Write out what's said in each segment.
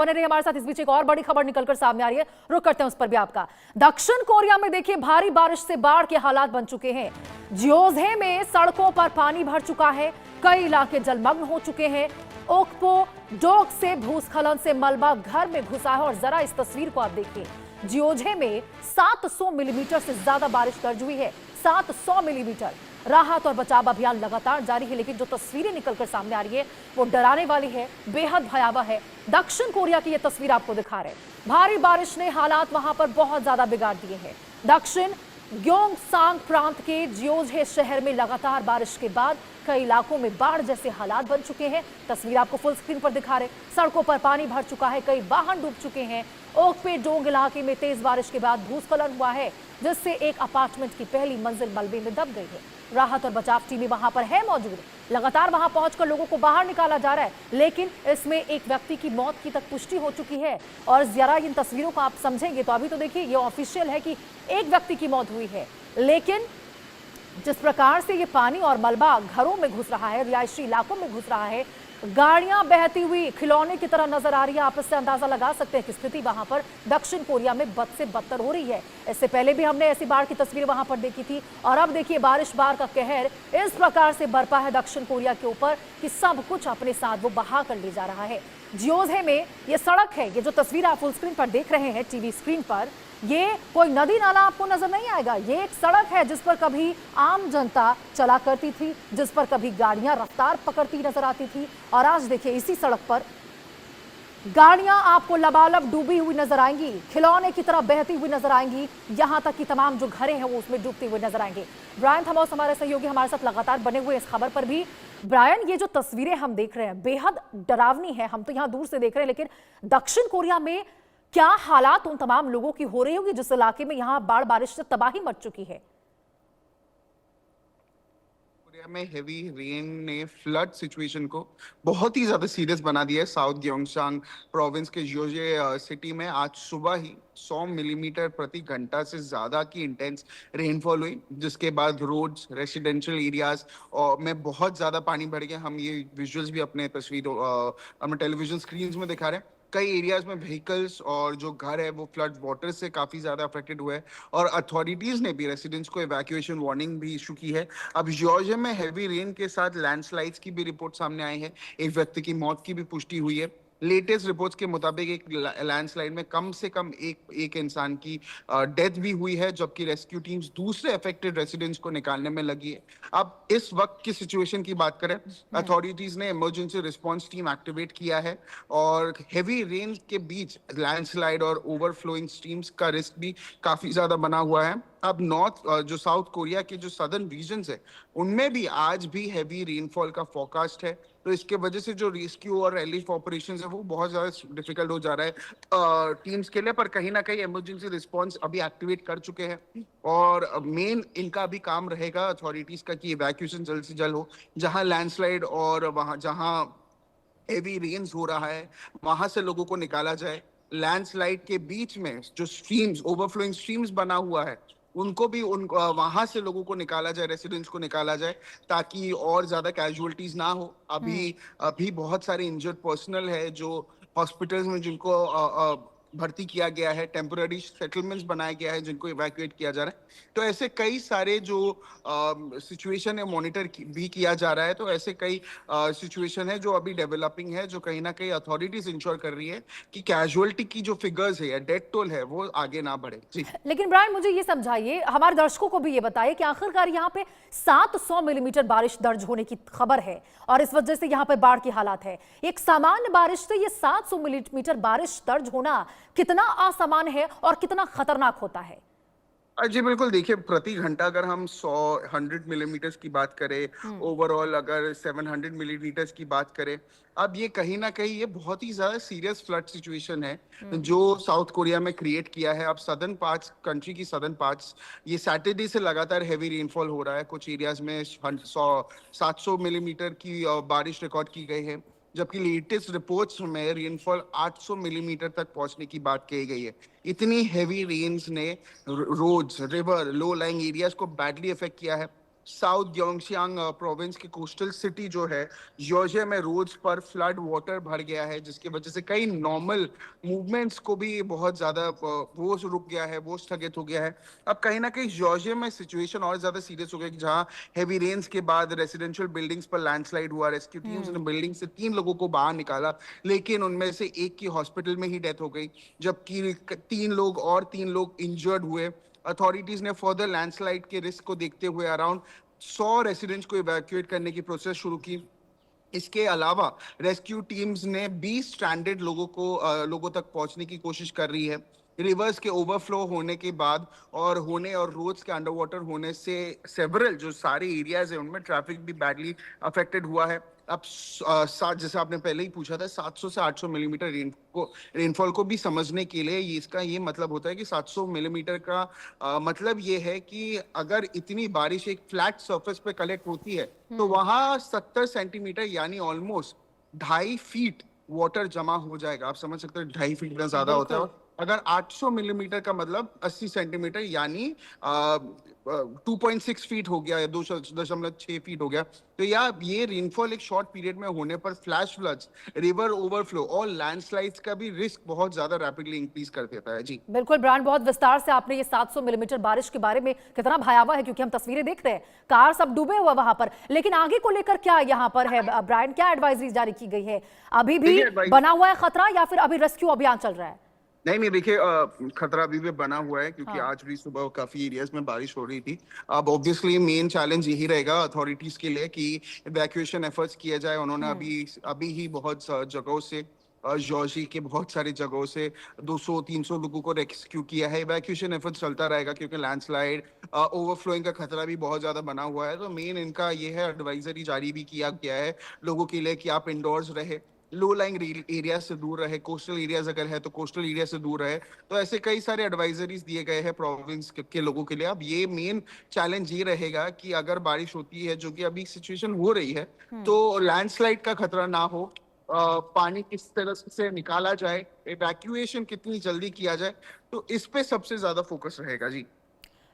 बने रहिए हमारे साथ। इस बीच एक और बड़ी खबर निकलकर सामने आ रही है, रुक करते हैं उस पर भी आपका। दक्षिण कोरिया में देखिए भारी बारिश से बाढ़ के हालात बन चुके हैं। जियोजे में सड़कों पर पानी भर चुका है, कई इलाके जलमग्न हो चुके हैं। ओकपो डोक से भूस्खलन से मलबा घर में घुसा है और जरा इस तस्वीर को आप देखिए। जियोजे में 700 मिलीमीटर से ज्यादा बारिश दर्ज हुई है, 700 मिलीमीटर। राहत और बचाव अभियान लगातार जारी है, लेकिन जो तस्वीरें निकलकर सामने आ रही है वो डराने वाली है, बेहद भयावह है। दक्षिण कोरिया की ये तस्वीर आपको दिखा रहे हैं। भारी बारिश ने हालात वहां पर बहुत ज्यादा बिगाड़ दिए हैं। दक्षिण ग्योंगसांग प्रांत के जियोजे शहर में लगातार बारिश के बाद कई इलाकों में बाढ़ जैसे हालात बन चुके हैं। तस्वीर आपको फुल स्क्रीन पर दिखा रहे। सड़कों पर पानी भर चुका है, कई वाहन डूब चुके हैं। ओकपे डोंग इलाके में तेज बारिश के बाद भूस्खलन हुआ है, जिससे एक अपार्टमेंट की पहली मंजिल मलबे में दब गई है। राहत और बचाव टीमें वहां पर है मौजूद, लगातार वहां पहुंचकर लोगों को बाहर निकाला जा रहा है, लेकिन इसमें एक व्यक्ति की मौत की तक पुष्टि हो चुकी है। और जरा इन तस्वीरों को आप समझेंगे तो अभी तो देखिए ये ऑफिशियल है कि एक व्यक्ति की मौत हुई है, लेकिन जिस प्रकार से ये पानी और मलबा घरों में घुस रहा है, रिहायशी इलाकों में घुस रहा है, गाड़ियां बहती हुई खिलौने की तरह नजर आ रही है। आप इससे अंदाजा लगा सकते हैं कि स्थिति वहां पर दक्षिण कोरिया में बद से बदतर हो रही है। इससे पहले भी हमने ऐसी बाढ़ की तस्वीर वहां पर देखी थी, और अब देखिए बारिश बाढ़ का कहर इस प्रकार से बरपा है दक्षिण कोरिया के ऊपर कि सब कुछ अपने साथ वो बहा कर ले जा रहा है। जियोजे में ये सड़क है, ये जो तस्वीर आप फुल स्क्रीन पर देख रहे हैं टीवी स्क्रीन पर, ये कोई नदी नाला आपको नजर नहीं आएगा। ये एक सड़क है जिस पर कभी आम जनता चला करती थी, जिस पर कभी गाड़ियां रफ्तार पकड़ती नजर आती थी, और आज देखिए इसी सड़क पर गाड़ियां आपको लबालब डूबी हुई नजर आएंगी, खिलौने की तरह बहती हुई नजर आएंगी, यहां तक कि तमाम जो घरें हैं वो उसमें डूबते हुए नजर आएंगे। ब्रायन थमौस हमारे सहयोगी हमारे साथ लगातार बने हुए इस खबर पर भी। ब्रायन, ये जो तस्वीरें हम देख रहे हैं बेहद डरावनी है। हम तो यहां दूर से देख रहे हैं, लेकिन दक्षिण कोरिया में क्या हालात उन तमाम लोगों की हो रही होगी जिस इलाके में यहां बाढ़ बारिश से तबाही मच चुकी है? कोरिया में हेवी रेन ने फ्लड सिचुएशन को बहुत ही ज्यादा सीरियस बना दिया है। साउथ ग्योंगसांग प्रोविंस के जियोजे सिटी में आज सुबह ही 100 मिलीमीटर प्रति घंटा से ज्यादा की इंटेंस रेनफॉल हुई, जिसके बाद रोड्स, रेसिडेंशियल एरियाज और में बहुत ज्यादा पानी बढ़ गया। हम ये विजुअल्स भी अपने अपने टेलीविजन स्क्रीन में दिखा रहे हैं। कई एरियाज में व्हीकल्स और जो घर है वो फ्लड वाटर से काफी ज्यादा अफेक्टेड हुए हैं, और अथॉरिटीज ने भी रेसिडेंट्स को इवैक्यूएशन वार्निंग भी इशू की है। अब जॉर्जिया में हेवी रेन के साथ लैंडस्लाइड्स की भी रिपोर्ट सामने आई है, एक व्यक्ति की मौत की भी पुष्टि हुई है। लेटेस्ट रिपोर्ट्स के मुताबिक एक लैंडस्लाइड में कम से कम एक इंसान की डेथ भी हुई है, जबकि रेस्क्यू टीम्स दूसरे अफेक्टेड रेसिडेंट्स को निकालने में लगी है। अब इस वक्त की सिचुएशन की बात करें, अथॉरिटीज ने इमरजेंसी रिस्पांस टीम एक्टिवेट किया है, और हेवी रेन के बीच लैंडस्लाइड और ओवरफ्लोइंग स्ट्रीम्स का रिस्क भी काफी ज्यादा बना हुआ है। अब जो साउथ कोरिया के जो सदर्न रीजन्स है उनमें भी आज भी हैवी रेनफॉल का फोरकास्ट है, तो इसके वजह से जो रेस्क्यू और रिलीफ ऑपरेशंस है वो बहुत ज्यादा डिफिकल्ट हो जा रहा है टीम्स के लिए। पर कहीं ना कहीं इमरजेंसी रिस्पांस अभी एक्टिवेट कर चुके हैं, और मेन इनका भी काम रहेगा अथॉरिटीज का कि इवैक्यूएशन जल्द से जल्द हो। जहां लैंडस्लाइड और वहां जहां हेवी रेन्स हो रहा है वहां से लोगों को निकाला जाए। लैंडस्लाइड के बीच में जो स्ट्रीम्स, ओवरफ्लोइंग स्ट्रीम्स बना हुआ है, उनको भी वहां से लोगों को निकाला जाए, रेसिडेंट्स को निकाला जाए, ताकि और ज्यादा कैजुअलिटीज ना हो। अभी बहुत सारे इंजर्ड पर्सनल है जो हॉस्पिटल्स में, जिनको भर्ती किया गया है, टेम्पोररी सेटलमेंट्स बनाया गया है, जिनको इवैक्यूएट किया जा रहा है। तो ऐसे कई सारे जो सिचुएशन है मॉनिटर भी किया जा रहा है। तो ऐसे कई सिचुएशन है जो अभी डेवलपिंग है, जो कहीं ना कहीं अथॉरिटीज इंश्योर कर रही है कि कैजुअलिटी की जो फिगर्स है या डेथ टोल है वो आगे ना बढ़े। जी, लेकिन ब्रायन मुझे ये समझाइए, हमारे दर्शकों को भी ये बताइए कि आखिरकार यहाँ पे 700 मिलीमीटर बारिश दर्ज होने की खबर है, और इस वजह से यहाँ पे बाढ़ की हालात है। एक सामान्य बारिश से ये 700 मिलीमीटर बारिश दर्ज होना कितना असामान्य है और कितना खतरनाक होता है? जी बिल्कुल, देखिए प्रति घंटा अगर हम 100 मिलीमीटर्स की बात करें, ओवरऑल अगर 700 मिलीमीटर्स की बात करें, अब ये कहीं ना कहीं ये बहुत ही ज्यादा सीरियस फ्लड सिचुएशन है जो साउथ कोरिया में क्रिएट किया है। अब सदर्न पार्ट्स, कंट्री की सदर्न पार्ट्स, ये सैटरडे से लगातार हैवी रेनफॉल हो रहा है। कुछ एरियाज में 700 मिलीमीटर की बारिश रिकॉर्ड की गई है, जबकि लेटेस्ट रिपोर्ट्स में रेनफॉल 800 मिलीमीटर तक पहुंचने की बात कही गई है। इतनी हैवी रेन्स ने roads, river, low lying areas को बैडली इफेक्ट किया है। साउथ ग्योंगसियांग प्रोविंस के कोस्टल सिटी जो है योजे में रोड्स पर फ्लड वाटर भर गया है, जिसकी वजह से कई नॉर्मल मूवमेंट्स को भी बहुत ज्यादा वो रुक गया है, वो स्थगित हो गया है। अब कहीं ना कहीं योजे में सिचुएशन और ज्यादा सीरियस हो गया, जहां हेवी रेन्स के बाद रेसिडेंशियल बिल्डिंग्स पर लैंडस्लाइड हुआ। रेस्क्यू टीम्स ने बिल्डिंग से 3 लोगों को बाहर निकाला, लेकिन उनमें से एक की हॉस्पिटल में ही डेथ हो गई, जबकि 3 लोग इंजर्ड हुए। अथॉरिटीज ने फर्दर लैंडस्लाइड के रिस्क को देखते हुए अराउंड 100 रेसिडेंट्स को इवैक्यूएट करने की प्रोसेस शुरू की। इसके अलावा रेस्क्यू टीम्स ने 20 स्ट्रैंडेड लोगों तक पहुंचने की कोशिश कर रही है। रिवर्स के ओवरफ्लो होने के बाद और रोड्स के अंडर वाटर होने से सेवरल जो सारे एरियाज है उनमें ट्रैफिक भी बैडली अफेक्टेड हुआ है। अब जैसे आपने पहले ही पूछा था, 700 से 800 मिलीमीटर रेनफॉल को भी समझने के लिए इसका ये मतलब होता है कि 700 मिलीमीटर का मतलब ये है कि अगर इतनी बारिश एक फ्लैट सरफेस पे कलेक्ट होती है तो वहां 70 सेंटीमीटर यानी ऑलमोस्ट 2.5 फीट वाटर जमा हो जाएगा। आप समझ सकते हैं 2.5 फीट इतना ज्यादा होता है। अगर 800 मिलीमीटर का मतलब 80 सेंटीमीटर यानी 2.6 फीट हो गया या 2.6 फीट हो गया। तो ये रेनफॉल एक शॉर्ट पीरियड में होने पर फ्लैश फ्लड्स, रिवर ओवरफ्लो और लैंडस्लाइड्स का भी रिस्क बहुत ज्यादा रैपिडली इंक्रीज कर देता है। जी बिल्कुल ब्रांड, बहुत विस्तार से आपने ये 700 मिलीमीटर बारिश के बारे में, कितना भयावह है, क्योंकि हम तस्वीरें देख रहे हैं, कार सब डूबे हुए वहां पर। लेकिन आगे को लेकर क्या यहाँ पर है ब्रांड, क्या एडवाइजरी जारी की गई है? अभी भी बना हुआ है खतरा या फिर अभी रेस्क्यू अभियान चल रहा है? नहीं, देखिए खतरा अभी भी बना हुआ है, क्योंकि आज भी सुबह काफी एरियाज में बारिश हो रही थी। अब ऑब्वियसली मेन चैलेंज यही रहेगा अथॉरिटीज के लिए कि इवैक्यूएशन एफर्ट्स किए जाए। उन्होंने अभी ही बहुत जगहों से जॉर्जी के बहुत सारी जगहों से 200-300 लोगों को रेस्क्यू किया है। इवैक्यूएशन एफर्ट्स चलता रहेगा, क्योंकि लैंडस्लाइड ओवरफ्लोइंग का खतरा भी बहुत ज्यादा बना हुआ है। तो मेन इनका ये है, एडवाइजरी जारी भी किया गया है लोगों के लिए कि आप इंडोर्स रहे, लो लाइंग एरिया से दूर रहे, कोस्टल एरियाज अगर है तो कोस्टल एरिया से दूर रहे। तो ऐसे कई सारे एडवाइजरीज दिए गए हैं प्रोविंस के लोगों के लिए। अब ये मेन चैलेंज ये रहेगा कि अगर बारिश होती है, जो कि अभी सिचुएशन हो रही है, तो लैंडस्लाइड का खतरा ना हो, पानी किस तरह से निकाला जाए, इवैक्यूएशन कितनी जल्दी किया जाए, तो इस पे सबसे ज्यादा फोकस रहेगा। जी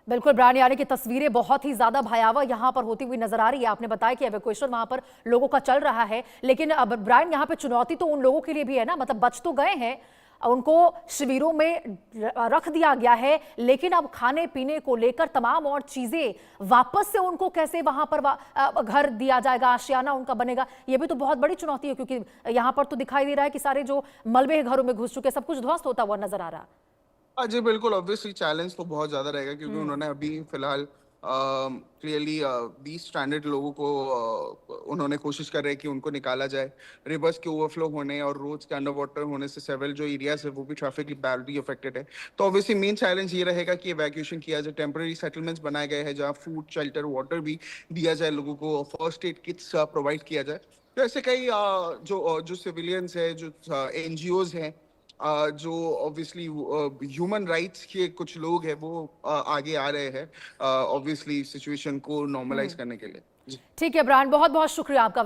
बिल्कुल ब्रांड, यानी कि तस्वीरें बहुत ही ज्यादा भयावह यहां पर होती हुई नजर आ रही है। आपने बताया कि एवैक्यूएशन वहां पर लोगों का चल रहा है, लेकिन अब ब्रांड यहां पे चुनौती तो उन लोगों के लिए भी है ना, मतलब बच तो गए हैं, उनको शिविरों में रख दिया गया है, लेकिन अब खाने पीने को लेकर तमाम और चीजें वापस से उनको कैसे वहां पर घर दिया जाएगा, आशियाना उनका बनेगा, ये भी तो बहुत बड़ी चुनौती है। क्योंकि यहाँ पर तो दिखाई दे रहा है कि सारे जो मलबे घरों में घुस चुके, सब कुछ ध्वस्त होता हुआ नजर आ रहा है। जी बिल्कुल, ऑब्वियसली चैलेंज तो बहुत ज्यादा रहेगा, क्योंकि उन्होंने अभी फिलहाल क्लियरली 20 स्ट्रैंडेड लोगों को उन्होंने कोशिश कर रहे हैं कि उनको निकाला जाए। रिवर्स के ओवरफ्लो होने और रोड्स के अंडर वाटर होने से सेवरल जो एरियाज है वो भी ट्रैफिक बैडली अफेक्टेड है। तो ऑब्वियसली मेन चैलेंज ये रहेगा कि इवैक्यूएशन किया जाए। टेम्पररी सेटलमेंट्स बनाए गए हैं जहाँ फूड, शेल्टर, वाटर भी दिया जाए लोगों को, फर्स्ट एड किट्स प्रोवाइड किया जाए। तो ऐसे कई जो सिविलियंस है, जो एनजीओज हैं, जो ऑब्वियसली ह्यूमन राइट्स के कुछ लोग हैं, वो आगे आ रहे हैं ऑब्वियसली सिचुएशन को नॉर्मलाइज करने के लिए। ठीक है ब्रांड, बहुत बहुत शुक्रिया आपका।